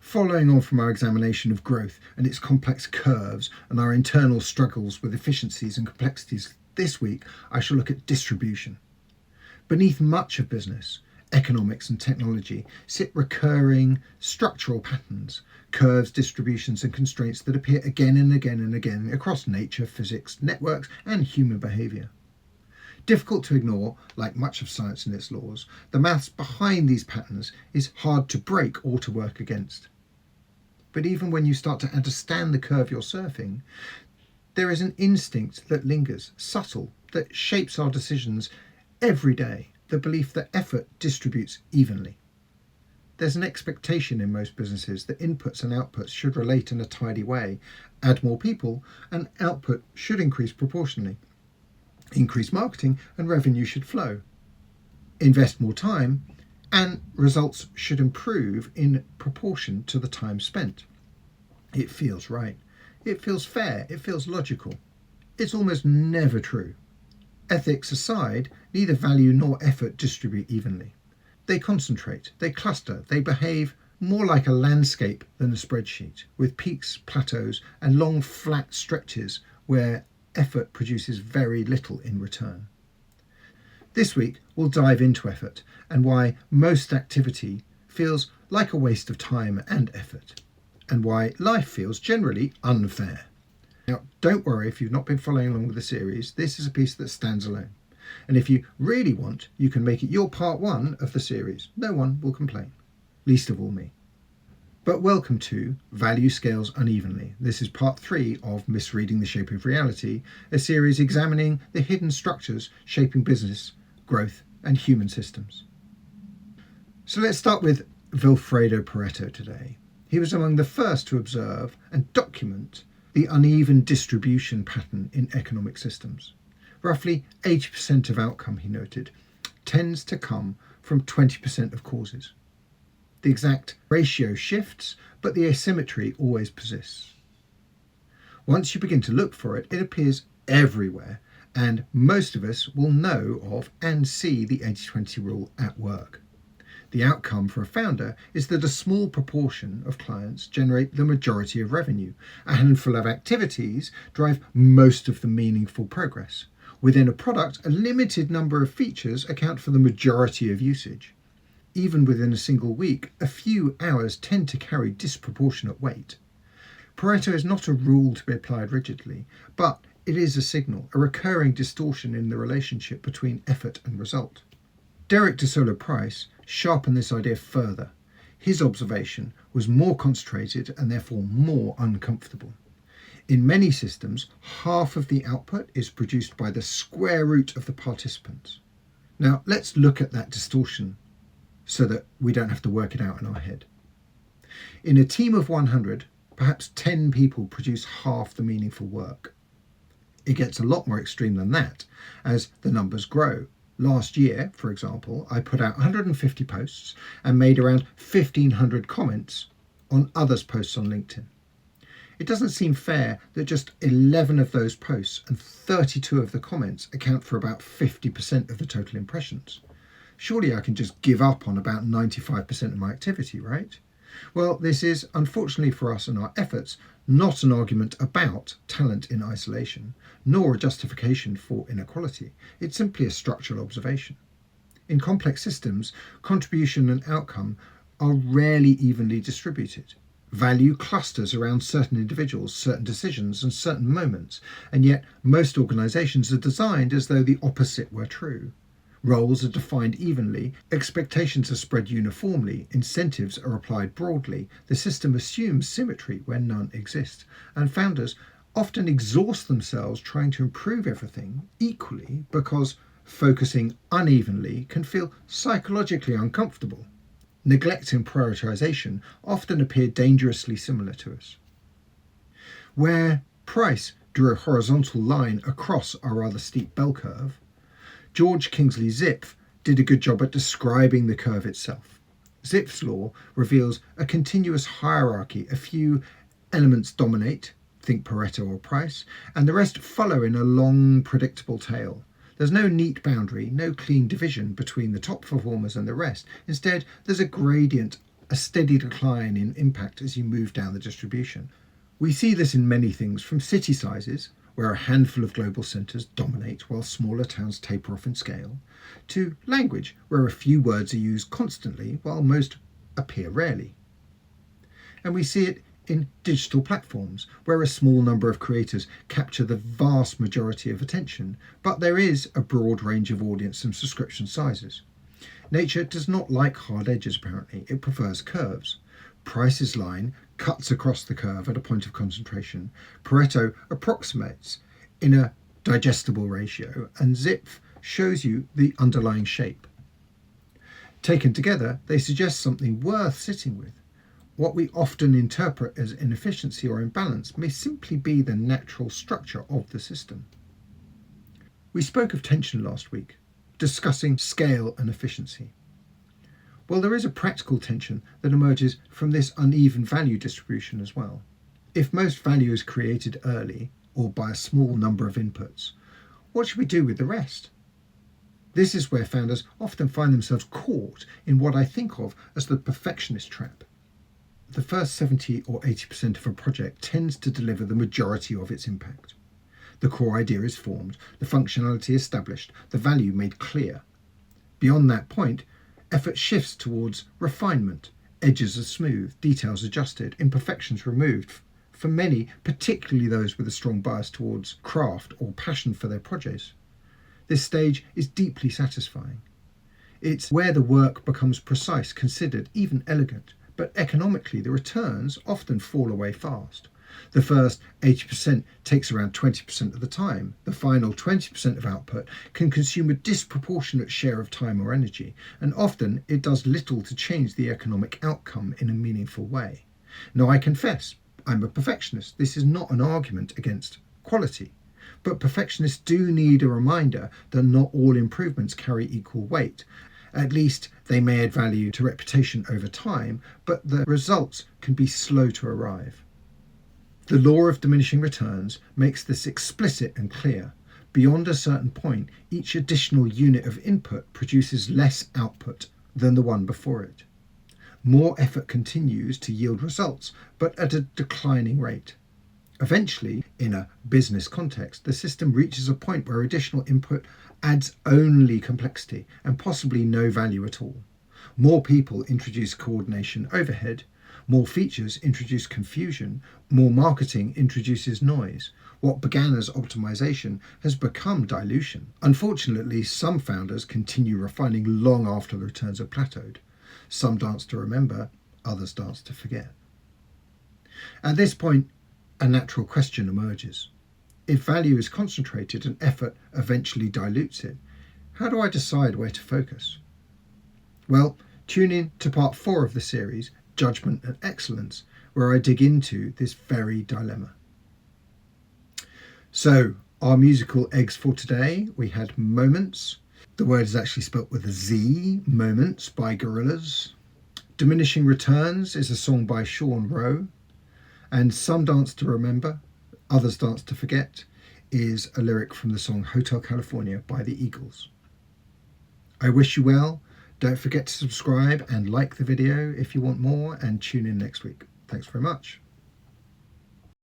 Following on from our examination of growth and its complex curves and our internal struggles with efficiencies and complexities, this week I shall look at distribution. Beneath much of business, economics and technology sit recurring structural patterns, curves, distributions and constraints that appear again and again and again across nature, physics, networks and human behaviour. Difficult to ignore, like much of science and its laws, the maths behind these patterns is hard to break or to work against. But even when you start to understand the curve you're surfing, there is an instinct that lingers, subtle, that shapes our decisions every day, the belief that effort distributes evenly. There's an expectation in most businesses that inputs and outputs should relate in a tidy way. Add more people and output should increase proportionally. Increase marketing and revenue should flow. Invest more time and results should improve in proportion to the time spent. It feels right. It feels fair. It feels logical. It's almost never true. Ethics aside, neither value nor effort distribute evenly. They concentrate, they cluster, they behave more like a landscape than a spreadsheet, with peaks, plateaus, and long flat stretches where effort produces very little in return. This week, we'll dive into effort and why most activity feels like a waste of time and effort, and why life feels generally unfair. Now, don't worry if you've not been following along with the series, this is a piece that stands alone. And if you really want, you can make it your part one of the series. No one will complain, least of all me. But welcome to Value Scales Unevenly. This is part 3 of Misreading the Shape of Reality, a series examining the hidden structures shaping business, growth, and human systems. So let's start with Vilfredo Pareto today. He was among the first to observe and document the uneven distribution pattern in economic systems. Roughly 80% of outcome, he noted, tends to come from 20% of causes. The exact ratio shifts, but the asymmetry always persists. Once you begin to look for it, it appears everywhere, and most of us will know of and see the 80-20 rule at work. The outcome for a founder is that a small proportion of clients generate the majority of revenue. A handful of activities drive most of the meaningful progress. Within a product, a limited number of features account for the majority of usage. Even within a single week, a few hours tend to carry disproportionate weight. Pareto is not a rule to be applied rigidly, but it is a signal, a recurring distortion in the relationship between effort and result. Derek de Sola Price sharpened this idea further. His observation was more concentrated and therefore more uncomfortable. In many systems, half of the output is produced by the square root of the participants. Now, let's look at that distortion so that we don't have to work it out in our head. In a team of 100, perhaps 10 people produce half the meaningful work. It gets a lot more extreme than that as the numbers grow. Last year, for example, I put out 150 posts and made around 1,500 comments on others' posts on LinkedIn. It doesn't seem fair that just 11 of those posts and 32 of the comments account for about 50% of the total impressions. Surely I can just give up on about 95% of my activity, right? Well, this is, unfortunately for us and our efforts, not an argument about talent in isolation, nor a justification for inequality. It's simply a structural observation. In complex systems, contribution and outcome are rarely evenly distributed. Value clusters around certain individuals, certain decisions, and certain moments, and yet most organizations are designed as though the opposite were true. Roles are defined evenly, expectations are spread uniformly, incentives are applied broadly, the system assumes symmetry where none exists, and founders often exhaust themselves trying to improve everything equally because focusing unevenly can feel psychologically uncomfortable. Neglect and prioritization often appear dangerously similar to us. Where Price drew a horizontal line across a rather steep bell curve, George Kingsley Zipf did a good job at describing the curve itself. Zipf's law reveals a continuous hierarchy. A few elements dominate, think Pareto or Price, and the rest follow in a long, predictable tail. There's no neat boundary, no clean division between the top performers and the rest. Instead, there's a gradient a steady decline in impact as you move down the distribution. We see this in many things, from city sizes, where a handful of global centres dominate while smaller towns taper off in scale, to language, where a few words are used constantly while most appear rarely. And we see it in digital platforms, where a small number of creators capture the vast majority of attention, but there is a broad range of audience and subscription sizes. Nature does not like hard edges, apparently. It prefers curves. Price's line cuts across the curve at a point of concentration. Pareto approximates in a digestible ratio, and Zipf shows you the underlying shape. Taken together, they suggest something worth sitting with. What we often interpret as inefficiency or imbalance may simply be the natural structure of the system. We spoke of tension last week, discussing scale and efficiency. Well, there is a practical tension that emerges from this uneven value distribution as well. If most value is created early or by a small number of inputs, what should we do with the rest? This is where founders often find themselves caught in what I think of as the perfectionist trap. The first 70 or 80% of a project tends to deliver the majority of its impact. The core idea is formed, the functionality established, the value made clear. Beyond that point, effort shifts towards refinement. Edges are smoothed, details adjusted, imperfections removed. For many, particularly those with a strong bias towards craft or passion for their projects, this stage is deeply satisfying. It's where the work becomes precise, considered, even elegant, but economically the returns often fall away fast. The first 80% takes around 20% of the time. The final 20% of output can consume a disproportionate share of time or energy, and often it does little to change the economic outcome in a meaningful way. Now, I confess, I'm a perfectionist. This is not an argument against quality. But perfectionists do need a reminder that not all improvements carry equal weight. At least they may add value to reputation over time, but the results can be slow to arrive. The law of diminishing returns makes this explicit and clear. Beyond a certain point, each additional unit of input produces less output than the one before it. More effort continues to yield results, but at a declining rate. Eventually, in a business context, the system reaches a point where additional input adds only complexity and possibly no value at all. More people introduce coordination overhead, more features introduce confusion, more marketing introduces noise. What began as optimization has become dilution. Unfortunately, some founders continue refining long after the returns have plateaued. Some dance to remember, others dance to forget. At this point, a natural question emerges. If value is concentrated and effort eventually dilutes it, how do I decide where to focus? Well, tune in to part 4 of the series, Judgment and Excellence, where I dig into this very dilemma. So, our musical eggs for today, we had Moments. The word is actually spelt with a Z, Moments by Gorillaz. Diminishing Returns is a song by Sean Rowe. And Some Dance to Remember, Others Dance to Forget is a lyric from the song Hotel California by the Eagles. I wish you well. Don't forget to subscribe and like the video if you want more, and tune in next week. Thanks very much.